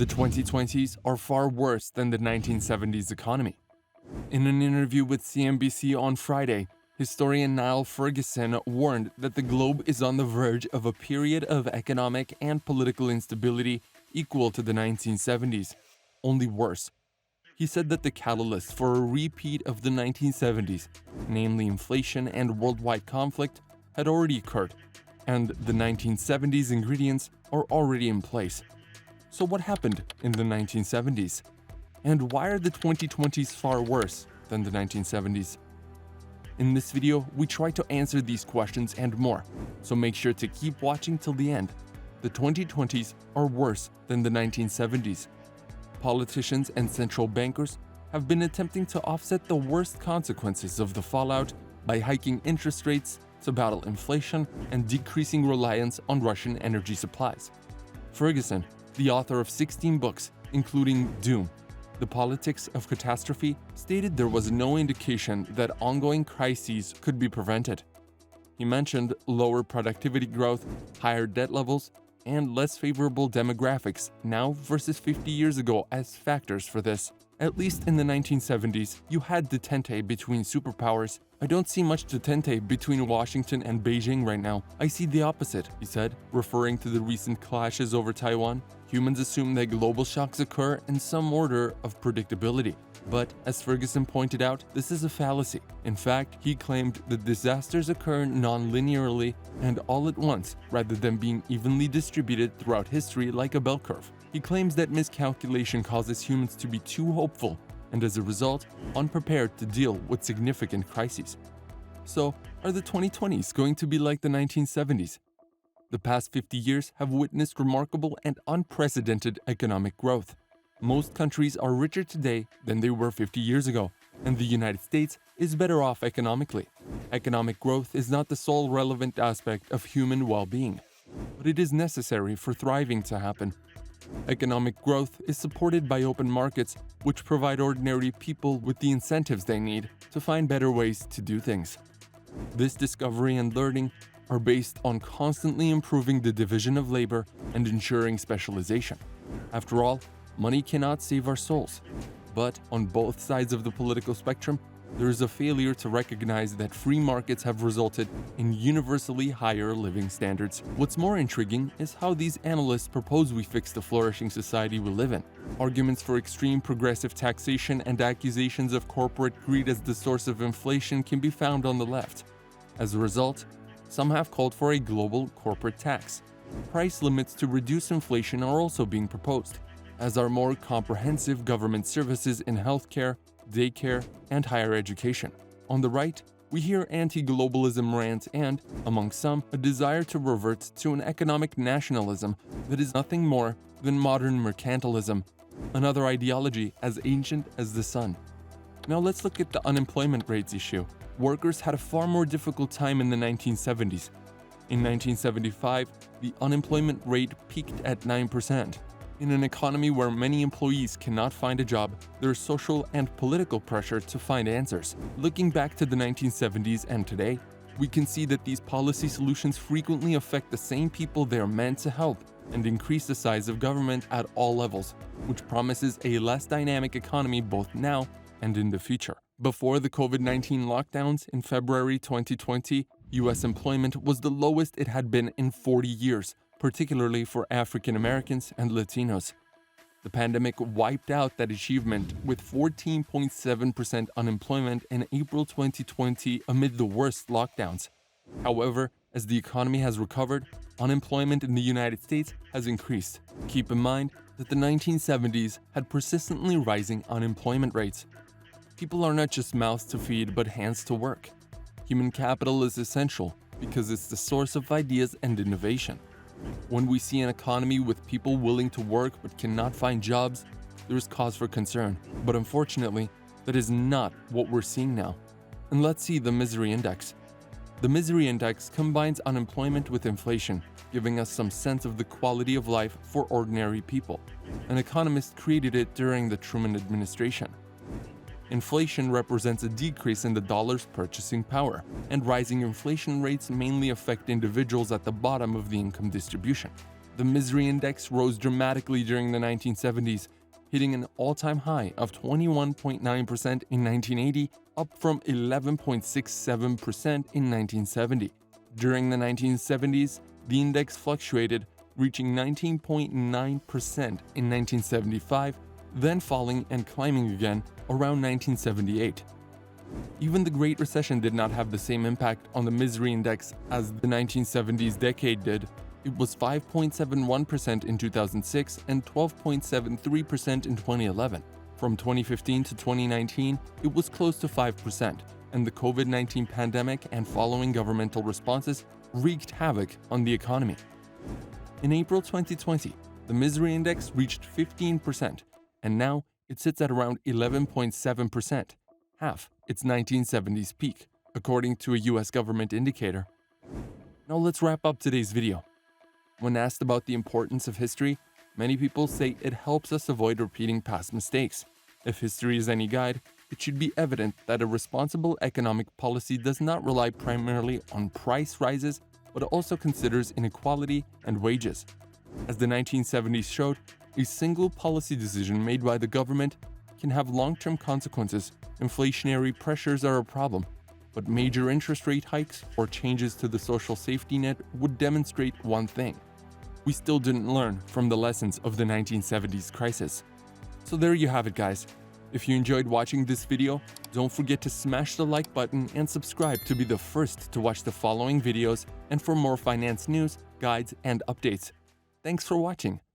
The 2020s are far worse than the 1970s economy. In an interview with CNBC on Friday, historian Niall Ferguson warned that the globe is on the verge of a period of economic and political instability equal to the 1970s, only worse. He said that the catalyst for a repeat of the 1970s, namely inflation and worldwide conflict, had already occurred, and the 1970s ingredients are already in place. So what happened in the 1970s? And why are the 2020s far worse than the 1970s? In this video, we try to answer these questions and more, so make sure to keep watching till the end. The 2020s are worse than the 1970s. Politicians and central bankers have been attempting to offset the worst consequences of the fallout by hiking interest rates to battle inflation and decreasing reliance on Russian energy supplies. Ferguson, the author of 16 books, including Doom, The Politics of Catastrophe, stated there was no indication that ongoing crises could be prevented. He mentioned lower productivity growth, higher debt levels, and less favorable demographics now versus 50 years ago as factors for this. At least in the 1970s, you had detente between superpowers. I don't see much detente between Washington and Beijing right now. I see the opposite, he said, referring to the recent clashes over Taiwan. Humans assume that global shocks occur in some order of predictability. But, as Ferguson pointed out, this is a fallacy. In fact, he claimed that disasters occur non-linearly and all at once, rather than being evenly distributed throughout history like a bell curve. He claims that miscalculation causes humans to be too hopeful and, as a result, unprepared to deal with significant crises. So, are the 2020s going to be like the 1970s? The past 50 years have witnessed remarkable and unprecedented economic growth. Most countries are richer today than they were 50 years ago, and the United States is better off economically. Economic growth is not the sole relevant aspect of human well-being, but it is necessary for thriving to happen. Economic growth is supported by open markets, which provide ordinary people with the incentives they need to find better ways to do things. This discovery and learning are based on constantly improving the division of labor and ensuring specialization. After all, money cannot save our souls. But on both sides of the political spectrum, there is a failure to recognize that free markets have resulted in universally higher living standards. What's more intriguing is how these analysts propose we fix the flourishing society we live in. Arguments for extreme progressive taxation and accusations of corporate greed as the source of inflation can be found on the left. As a result, some have called for a global corporate tax. Price limits to reduce inflation are also being proposed, as are more comprehensive government services in healthcare, daycare, and higher education. On the right, we hear anti-globalism rants and, among some, a desire to revert to an economic nationalism that is nothing more than modern mercantilism, another ideology as ancient as the sun. Now let's look at the unemployment rates issue. Workers had a far more difficult time in the 1970s. In 1975, the unemployment rate peaked at 9%. In an economy where many employees cannot find a job, there is social and political pressure to find answers. Looking back to the 1970s and today, we can see that these policy solutions frequently affect the same people they are meant to help and increase the size of government at all levels, which promises a less dynamic economy both now and in the future. Before the COVID-19 lockdowns in February 2020, U.S. employment was the lowest it had been in 40 years, particularly for African Americans and Latinos. The pandemic wiped out that achievement with 14.7% unemployment in April 2020 amid the worst lockdowns. However, as the economy has recovered, unemployment in the United States has increased. Keep in mind that the 1970s had persistently rising unemployment rates. People are not just mouths to feed but hands to work. Human capital is essential because it's the source of ideas and innovation. When we see an economy with people willing to work but cannot find jobs, there is cause for concern. But unfortunately, that is not what we're seeing now. And let's see the Misery Index. The Misery Index combines unemployment with inflation, giving us some sense of the quality of life for ordinary people. An economist created it during the Truman administration. Inflation represents a decrease in the dollar's purchasing power, and rising inflation rates mainly affect individuals at the bottom of the income distribution. The misery index rose dramatically during the 1970s, hitting an all-time high of 21.9% in 1980, up from 11.67% in 1970. During the 1970s, the index fluctuated, reaching 19.9% in 1975, then falling and climbing again around 1978. Even the Great Recession did not have the same impact on the misery index as the 1970s decade did. It was 5.71% in 2006 and 12.73% in 2011. From 2015 to 2019, it was close to 5%, and the COVID-19 pandemic and following governmental responses wreaked havoc on the economy. In April 2020, the misery index reached 15%, and now it sits at around 11.7%, half its 1970s peak, according to a US government indicator. Now let's wrap up today's video. When asked about the importance of history, many people say it helps us avoid repeating past mistakes. If history is any guide, it should be evident that a responsible economic policy does not rely primarily on price rises, but also considers inequality and wages. As the 1970s showed, a single policy decision made by the government can have long-term consequences. Inflationary pressures are a problem, but major interest rate hikes or changes to the social safety net would demonstrate one thing: we still didn't learn from the lessons of the 1970s crisis. So there you have it, guys. If you enjoyed watching this video, don't forget to smash the like button and subscribe to be the first to watch the following videos and for more finance news, guides, and updates. Thanks for watching.